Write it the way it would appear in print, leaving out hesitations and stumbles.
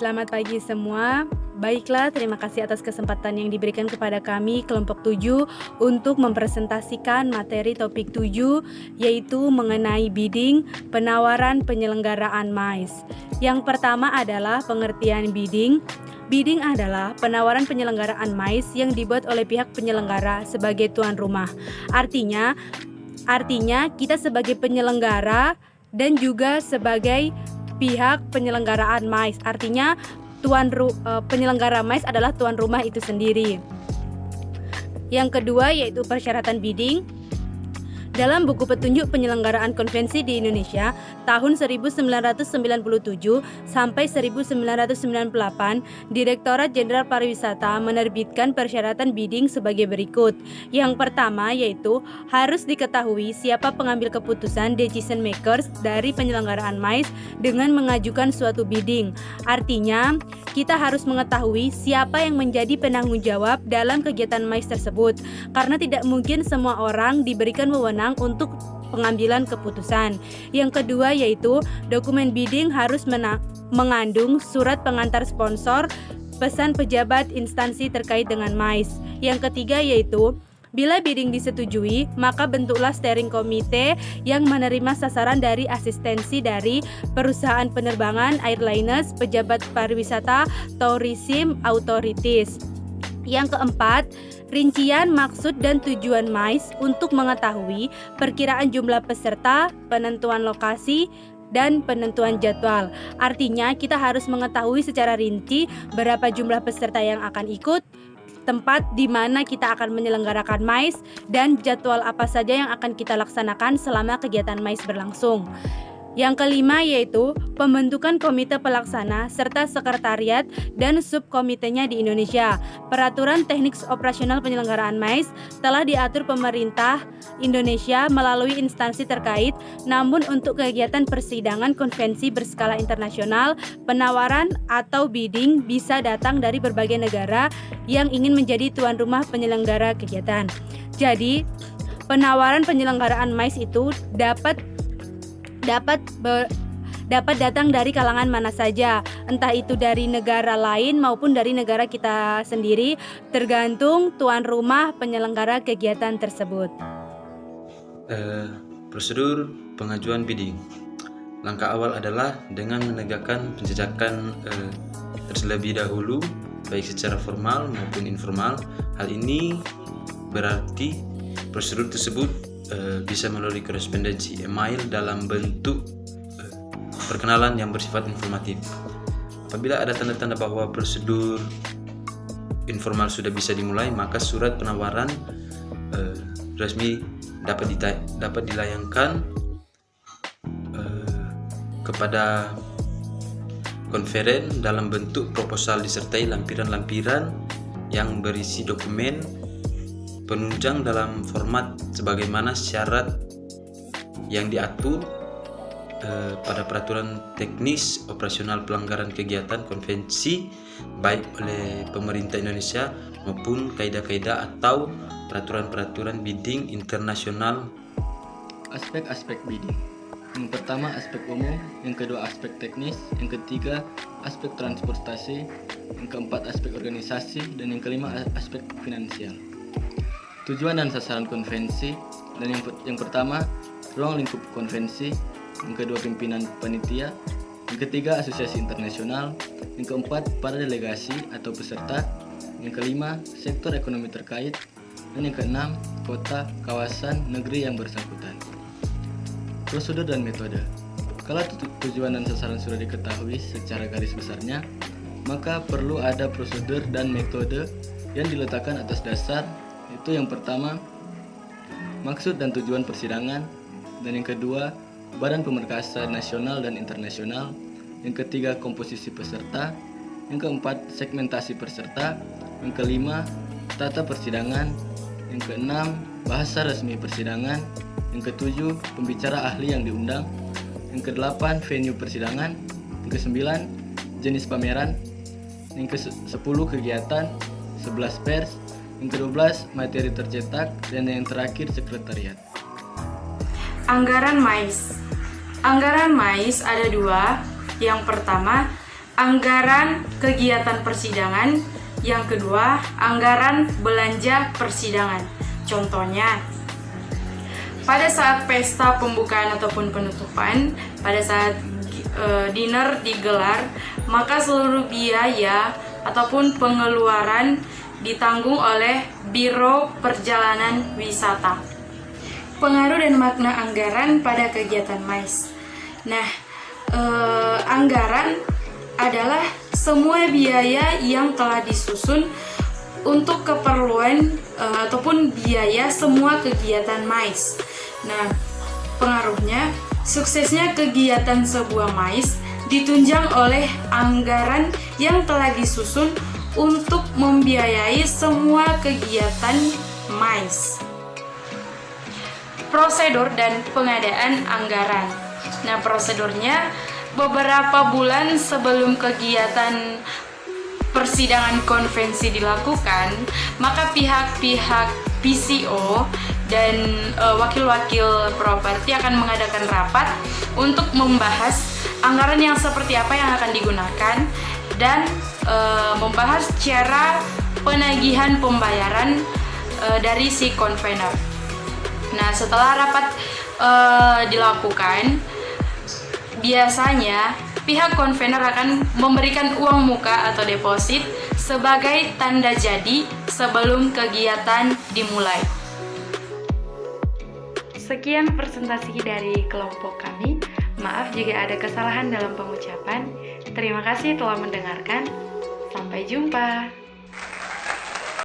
Selamat pagi semua. Baiklah, terima kasih atas kesempatan yang diberikan kepada kami kelompok 7 untuk mempresentasikan materi topik 7 yaitu mengenai bidding, penawaran penyelenggaraan MICE. Yang pertama adalah pengertian bidding. Bidding adalah penawaran penyelenggaraan MICE yang dibuat oleh pihak penyelenggara sebagai tuan rumah. Artinya kita sebagai penyelenggara dan juga sebagai pihak penyelenggaraan MICE. Artinya penyelenggara MICE adalah tuan rumah itu sendiri. Yang kedua yaitu persyaratan bidding. Dalam buku petunjuk penyelenggaraan konvensi di Indonesia tahun 1997 sampai 1998, Direktorat Jenderal Pariwisata menerbitkan persyaratan bidding sebagai berikut. Yang pertama yaitu harus diketahui siapa pengambil keputusan decision makers dari penyelenggaraan MICE dengan mengajukan suatu bidding. Artinya, kita harus mengetahui siapa yang menjadi penanggung jawab dalam kegiatan MICE tersebut, karena tidak mungkin semua orang diberikan wewenang untuk pengambilan keputusan. Yang kedua yaitu dokumen bidding harus mengandung surat pengantar sponsor, pesan pejabat instansi terkait dengan MICE. Yang ketiga yaitu bila bidding disetujui, maka bentuklah steering committee yang menerima sasaran dari asistensi dari perusahaan penerbangan, airliners, pejabat pariwisata, tourism authorities. Yang keempat, rincian maksud dan tujuan MICE untuk mengetahui perkiraan jumlah peserta, penentuan lokasi, dan penentuan jadwal. Artinya kita harus mengetahui secara rinci berapa jumlah peserta yang akan ikut, tempat di mana kita akan menyelenggarakan MICE, dan jadwal apa saja yang akan kita laksanakan selama kegiatan MICE berlangsung. Yang kelima yaitu pembentukan komite pelaksana serta sekretariat dan subkomitenya di Indonesia. Peraturan teknik operasional penyelenggaraan MICE telah diatur pemerintah Indonesia melalui instansi terkait, namun untuk kegiatan persidangan konvensi berskala internasional, penawaran atau bidding bisa datang dari berbagai negara yang ingin menjadi tuan rumah penyelenggara kegiatan. Jadi, penawaran penyelenggaraan MICE itu dapat datang dari kalangan mana saja, entah itu dari negara lain maupun dari negara kita sendiri, tergantung tuan rumah penyelenggara kegiatan tersebut. Prosedur pengajuan bidding. Langkah awal adalah dengan menegakkan penjejakan terlebih dahulu, baik secara formal maupun informal. Hal ini berarti prosedur tersebut bisa melalui korespondensi email dalam bentuk perkenalan yang bersifat informatif. Apabila ada tanda-tanda bahwa prosedur informal sudah bisa dimulai, maka surat penawaran resmi dapat dilayangkan kepada konferen dalam bentuk proposal disertai lampiran-lampiran yang berisi dokumen penunjang dalam format sebagaimana syarat yang diatur pada peraturan teknis operasional pelanggaran kegiatan konvensi baik oleh pemerintah Indonesia maupun kaidah-kaidah atau peraturan-peraturan bidding internasional. Aspek-aspek bidding. Yang pertama aspek umum, yang kedua aspek teknis, yang ketiga aspek transportasi, yang keempat aspek organisasi, dan yang kelima aspek finansial. Tujuan dan sasaran konvensi, dan yang pertama ruang lingkup konvensi, yang kedua pimpinan panitia, yang ketiga asosiasi internasional, yang keempat para delegasi atau peserta, yang kelima sektor ekonomi terkait, dan yang keenam kota, kawasan, negeri yang bersangkutan. Prosedur dan metode. Kalau tujuan dan sasaran sudah diketahui secara garis besarnya, maka perlu ada prosedur dan metode yang diletakkan atas dasar. Itu yang pertama, maksud dan tujuan persidangan, dan yang kedua, badan pemerkasa nasional dan internasional, yang ketiga, komposisi peserta, yang keempat, segmentasi peserta, yang kelima, tata persidangan, yang keenam, bahasa resmi persidangan, yang ketujuh, pembicara ahli yang diundang, yang kedelapan, venue persidangan, yang kesembilan, jenis pameran, yang ke-10, kegiatan, 11 pers, yang ke-12 materi tercetak, dan yang terakhir sekretariat. Anggaran MICE. Anggaran MICE ada dua. Yang pertama, anggaran kegiatan persidangan. Yang kedua, anggaran belanja persidangan. Contohnya, pada saat pesta pembukaan ataupun penutupan, pada saat dinner digelar, maka seluruh biaya ataupun pengeluaran ditanggung oleh Biro Perjalanan Wisata. Pengaruh dan makna anggaran pada kegiatan MICE. Nah, anggaran adalah semua biaya yang telah disusun untuk keperluan ataupun biaya semua kegiatan MICE. Nah, pengaruhnya, suksesnya kegiatan sebuah MICE ditunjang oleh anggaran yang telah disusun untuk membiayai semua kegiatan MICE. Prosedur dan pengadaan anggaran. Nah, prosedurnya, beberapa bulan sebelum kegiatan persidangan konvensi dilakukan, maka pihak-pihak PCO dan wakil-wakil properti akan mengadakan rapat untuk membahas anggaran yang seperti apa yang akan digunakan dan membahas cara penagihan pembayaran dari si konvener. Nah, setelah rapat dilakukan, biasanya pihak konvener akan memberikan uang muka atau deposit sebagai tanda jadi sebelum kegiatan dimulai. Sekian presentasi dari kelompok kami. Maaf jika ada kesalahan dalam pengucapan. Terima kasih telah mendengarkan. Sampai jumpa.